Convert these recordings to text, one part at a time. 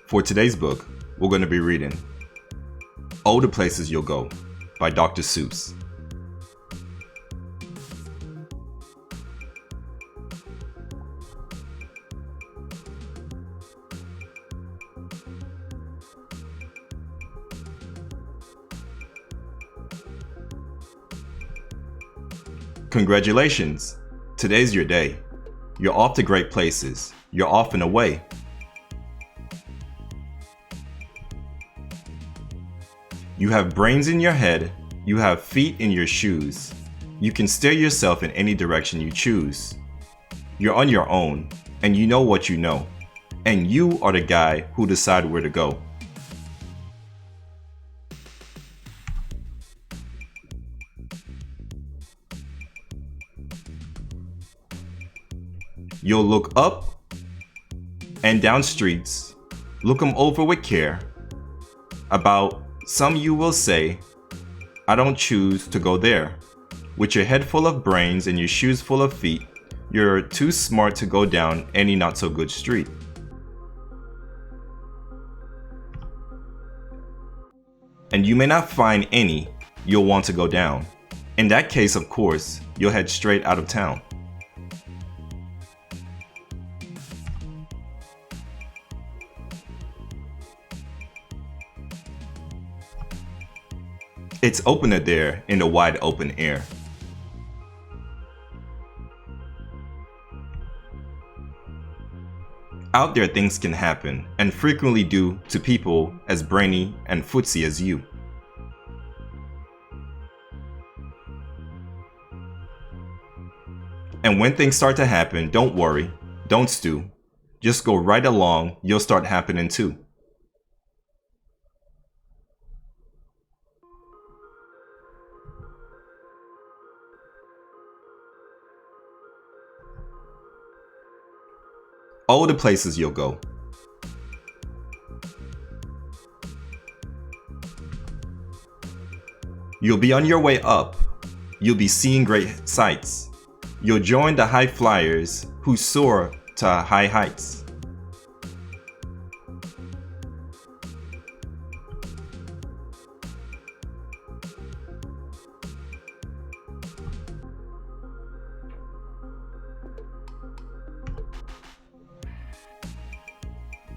For today's book, we're going to be reading Oh, the Places You'll Go by Dr. Seuss. Congratulations! Today's your day. You're off to great places. You're off and away. You have brains in your head. You have feet in your shoes. You can steer yourself in any direction you choose. You're on your own, and you know what you know. And you are the guy who decides where to go. You'll look up and down streets, look 'em over with care. About some you will say, I don't choose to go there. With your head full of brains and your shoes full of feet, you're too smart to go down any not so good street. And you may not find any you'll want to go down. In that case, of course, you'll head straight out of town. It's opener there in the wide open air. Out there things can happen, and frequently do, to people as brainy and footsy as you. And when things start to happen, don't worry, don't stew. Just go right along, you'll start happening too. Oh, the places you'll go. You'll be on your way up. You'll be seeing great sights. You'll join the high flyers who soar to high heights.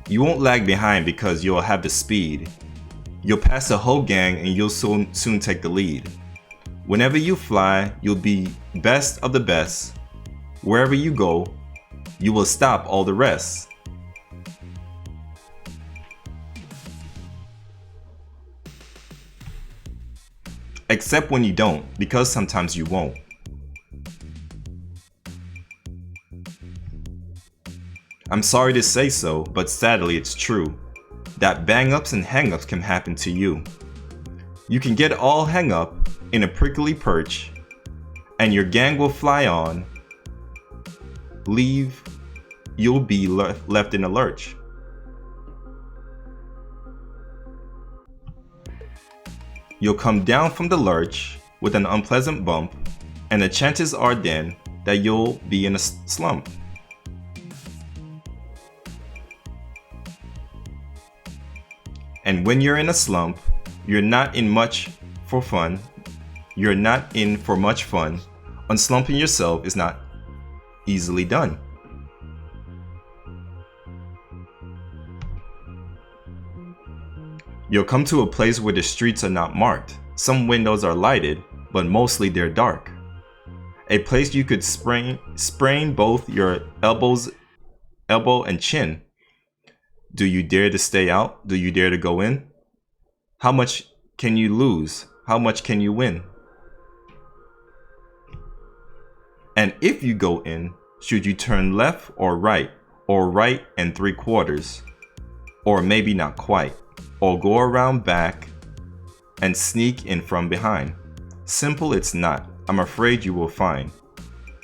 You won't lag behind because you'll have the speed. You'll pass the whole gang and you'll soon take the lead. Whenever you fly, you'll be best of the best. Wherever you go, you will stop all the rest. Except when you don't, because sometimes you won't. I'm sorry to say so, but sadly it's true, that bang-ups and hang-ups can happen to you. You can get all hang-up in a prickly perch, and your gang will fly on, leave, you'll be left in a lurch. You'll come down from the lurch with an unpleasant bump, and the chances are then that you'll be in a slump. And when you're in a slump, you're not in much for fun. You're not in for much fun. Unslumping yourself is not easily done. You'll come to a place where the streets are not marked. Some windows are lighted, but mostly they're dark. A place you could sprain both your elbow and chin. Do you dare to stay out? Do you dare to go in? How much can you lose? How much can you win? And if you go in, should you turn left or right and 3/4, or maybe not quite, or go around back and sneak in from behind? Simple it's not, I'm afraid you will find,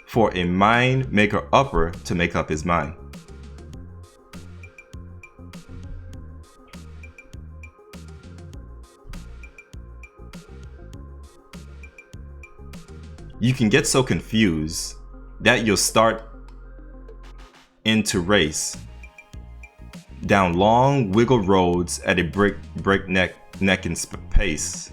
for a mind maker upper to make up his mind. You can get so confused that you'll start into race. down long wiggle roads at a breakneck pace,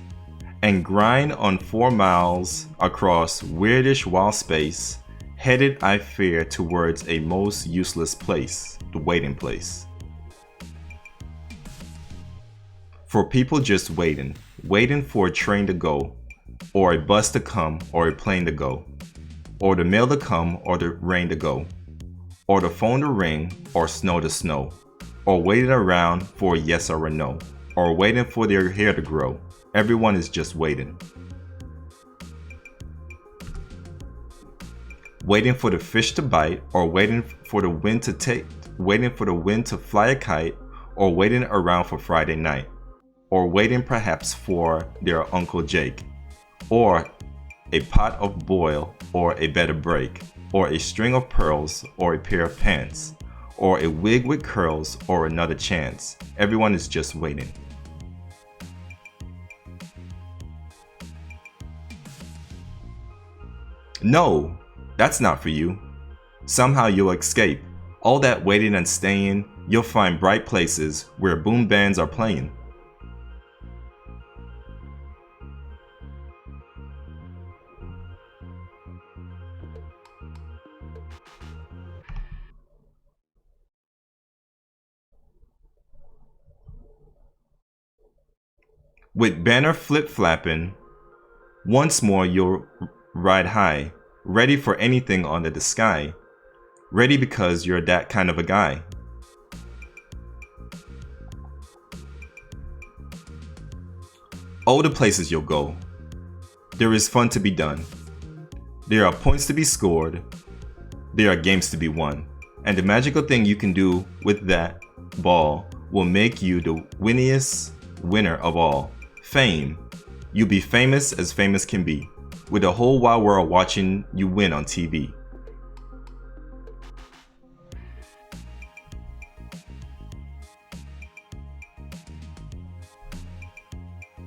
and grind on 4 miles across weirdish wild space, headed I fear towards a most useless place, the waiting place. For people just waiting for a train to go, or a bus to come, or a plane to go, or the mail to come, or the rain to go, or the phone to ring, or snow to snow, or waiting around for a yes or a no, or waiting for their hair to grow. Everyone is just waiting. Waiting for the fish to bite, or waiting for the wind to fly a kite, or waiting around for Friday night, or waiting perhaps for their Uncle Jake, or a pot of boil, or a bed of break, or a string of pearls, or a pair of pants, or a wig with curls, or another chance. Everyone is just waiting. No, that's not for you. Somehow you'll escape. All that waiting and staying, you'll find bright places where boom bands are playing. With banner flip-flapping, once more you'll ride high, ready for anything under the sky, ready because you're that kind of a guy. Oh, the places you'll go. There is fun to be done. There are points to be scored. There are games to be won. And the magical thing you can do with that ball will make you the winningest winner of all. Fame. You'll be famous as famous can be, with the whole wide world watching you win on TV.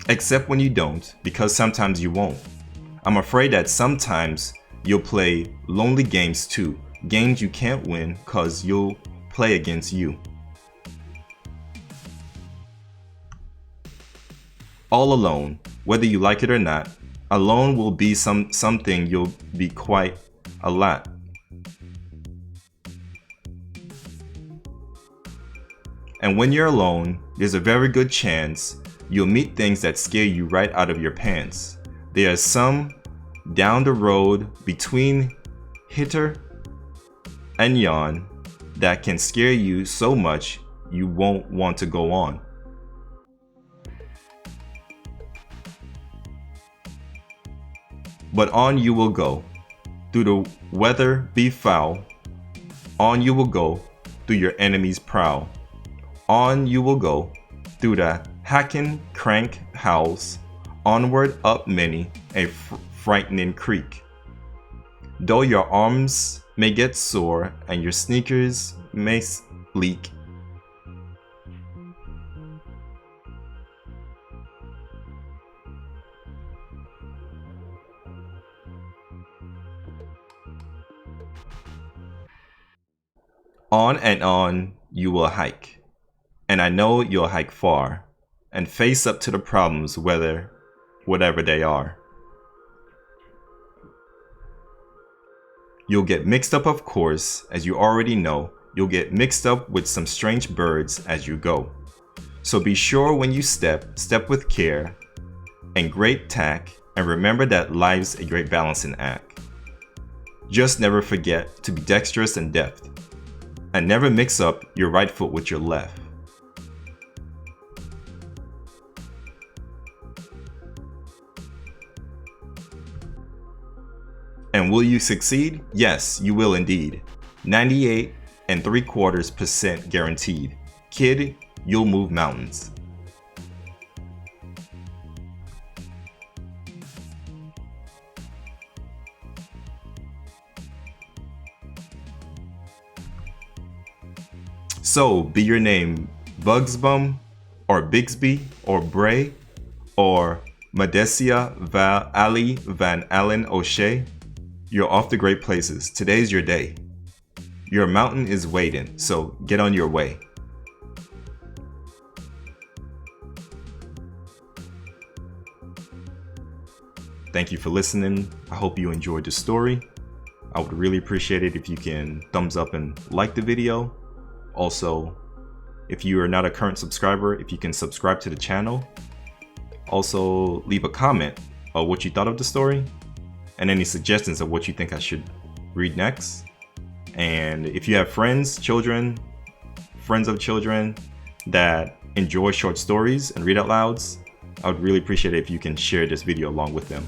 Except when you don't, because sometimes you won't. I'm afraid that sometimes you'll play lonely games too, games you can't win cause you'll play against you. All alone, whether you like it or not, alone will be something you'll be quite a lot. And when you're alone, there's a very good chance you'll meet things that scare you right out of your pants. There are some down the road between hitter and yon that can scare you so much you won't want to go on. But on you will go, through the weather be foul. On you will go, through your enemy's prowl. On you will go, through the hacking crank howls. Onward up many a frightening creek. Though your arms may get sore and your sneakers may leak, on and on you will hike, and I know you'll hike far, and face up to the problems whatever they are. You'll get mixed up, of course, as you already know, you'll get mixed up with some strange birds as you go. So be sure when you step with care and great tact, and remember that life's a great balancing act. Just never forget to be dexterous and deft, and never mix up your right foot with your left. And will you succeed? Yes, you will indeed. 98.75% guaranteed. Kid, you'll move mountains. So, be your name Bugsbum, or Bixby, or Bray, or Medesia Ali Van Allen O'Shea. You're off to great places. Today's your day. Your mountain is waiting, so get on your way. Thank you for listening. I hope you enjoyed the story. I would really appreciate it if you can thumbs up and like the video. Also, if you are not a current subscriber, if you can subscribe to the channel. Also, leave a comment of what you thought of the story and any suggestions of what you think I should read next. And if you have friends, children, friends of children that enjoy short stories and read out louds, I would really appreciate it if you can share this video along with them.